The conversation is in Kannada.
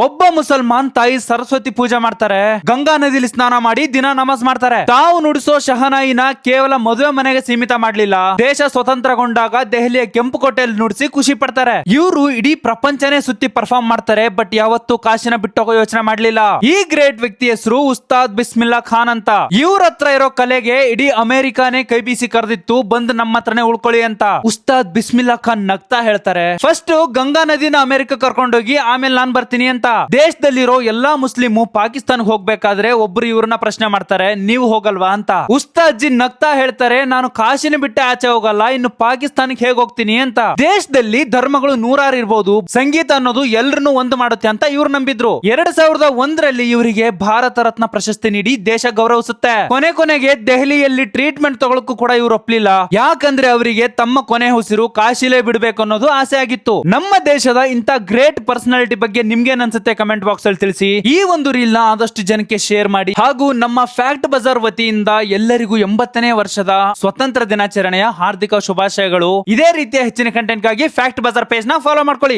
ಒಬ್ಬ ಮುಸಲ್ಮಾನ್ ತಾಯಿ ಸರಸ್ವತಿ ಪೂಜೆ ಮಾಡ್ತಾರೆ, ಗಂಗಾ ನದಿಲಿ ಸ್ನಾನ ಮಾಡಿ ದಿನ ನಮಾಜ್ ಮಾಡ್ತಾರೆ. ತಾವು ನುಡಿಸೋ ಶಹನಾಯಿನ ಕೇವಲ ಮದುವೆ ಮನೆಗೆ ಸೀಮಿತ ಮಾಡ್ಲಿಲ್ಲ, ದೇಶ ಸ್ವತಂತ್ರಗೊಂಡಾಗ ದೆಹಲಿಯ ಕೆಂಪು ಕೋಟೆಯಲ್ಲಿ ನುಡಿಸಿ ಖುಷಿ ಪಡ್ತಾರೆ. ಇವರು ಇಡೀ ಪ್ರಪಂಚನೇ ಸುತ್ತಿ ಪರ್ಫಾರ್ಮ್ ಮಾಡ್ತಾರೆ, ಬಟ್ ಯಾವತ್ತೂ ಕಾಶಿನ ಬಿಟ್ಟೋಗೋ ಯೋಚನೆ ಮಾಡ್ಲಿಲ್ಲ. ಈ ಗ್ರೇಟ್ ವ್ಯಕ್ತಿ ಹೆಸರು ಉಸ್ತಾದ್ ಬಿಸ್ಮಿಲ್ಲಾ ಖಾನ್ ಅಂತ. ಇವ್ರ ಹತ್ರ ಇರೋ ಕಲೆಗೆ ಇಡೀ ಅಮೆರಿಕಾನೇ ಕೈ ಬೀಸಿ ಕರೆದಿತ್ತು, ಬಂದು ನಮ್ಮ ಹತ್ರನೇ ಉಳ್ಕೊಳ್ಳಿ ಅಂತ. ಉಸ್ತಾದ್ ಬಿಸ್ಮಿಲ್ಲಾ ಖಾನ್ ನಗ್ತಾ ಹೇಳ್ತಾರೆ, ಫಸ್ಟ್ ಗಂಗಾ ನದಿನ ಅಮೆರಿಕ ಕರ್ಕೊಂಡೋಗಿ ಆಮೇಲೆ ನಾನ್ ಬರ್ತೀನಿ ಅಂತ. ದೇಶದಲ್ಲಿರೋ ಎಲ್ಲಾ ಮುಸ್ಲಿಮು ಪಾಕಿಸ್ತಾನ್ಗೆ ಹೋಗ್ಬೇಕಾದ್ರೆ ಒಬ್ರು ಇವ್ರನ್ನ ಪ್ರಶ್ನೆ ಮಾಡ್ತಾರೆ, ನೀವು ಹೋಗಲ್ವಾ ಅಂತ. ಉಸ್ತಾದ್ಜಿ ನಗ್ತಾ ಹೇಳ್ತಾರೆ, ನಾನು ಕಾಶಿನ ಬಿಟ್ಟೆ ಆಚೆ ಹೋಗಲ್ಲ, ಇನ್ನು ಪಾಕಿಸ್ತಾನಕ್ಕೆ ಹೇಗ್ ಹೋಗ್ತೀನಿ ಅಂತ. ದೇಶದಲ್ಲಿ ಧರ್ಮಗಳು ನೂರಾರು ಇರ್ಬೋದು, ಸಂಗೀತ ಅನ್ನೋದು ಎಲ್ರನ್ನೂ ಒಂದು ಮಾಡುತ್ತೆ ಅಂತ ಇವ್ರು ನಂಬಿದ್ರು. 2001ರಲ್ಲಿ ಇವರಿಗೆ ಭಾರತ ರತ್ನ ಪ್ರಶಸ್ತಿ ನೀಡಿ ದೇಶ ಗೌರವಿಸುತ್ತೆ. ಕೊನೆಗೆ ದೆಹಲಿಯಲ್ಲಿ ಟ್ರೀಟ್ಮೆಂಟ್ ತಗೊಳಕ್ಕೂ ಕೂಡ ಇವ್ರು ಒಪ್ಲಿಲ್ಲ, ಯಾಕಂದ್ರೆ ಅವರಿಗೆ ತಮ್ಮ ಕೊನೆ ಉಸಿರು ಕಾಶಿಲೇ ಬಿಡ್ಬೇಕು ಅನ್ನೋದು ಆಸೆ ಆಗಿತ್ತು. ನಮ್ಮ ದೇಶದ ಇಂತ ಗ್ರೇಟ್ ಪರ್ಸನಾಲಿಟಿ ಬಗ್ಗೆ ನಿಮ್ಗೇನ್ ಅನ್ಸುತ್ತೆ ಕಮೆಂಟ್ ಬಾಕ್ಸ್ ಅಲ್ಲಿ ತಿಳಿಸಿ. ಈ ಒಂದು ರೀಲ್ ನ ಆದಷ್ಟು ಜನಕ್ಕೆ ಶೇರ್ ಮಾಡಿ, ಹಾಗೂ ನಮ್ಮ ಫ್ಯಾಕ್ಟ್ ಬಜಾರ್ ವತಿಯಿಂದ ಎಲ್ಲರಿಗೂ 80ನೇ ವರ್ಷದ ಸ್ವತಂತ್ರ ದಿನಾಚರಣೆಯ ಹಾರ್ದಿಕ ಶುಭಾಶಯಗಳು. ಇದೇ ರೀತಿಯ ಹೆಚ್ಚಿನ ಕಂಟೆಂಟ್ ಗಾಗಿ ಫ್ಯಾಕ್ಟ್ ಬಜಾರ್ ಪೇಜ್ ನ ಫಾಲೋ ಮಾಡ್ಕೊಳ್ಳಿ.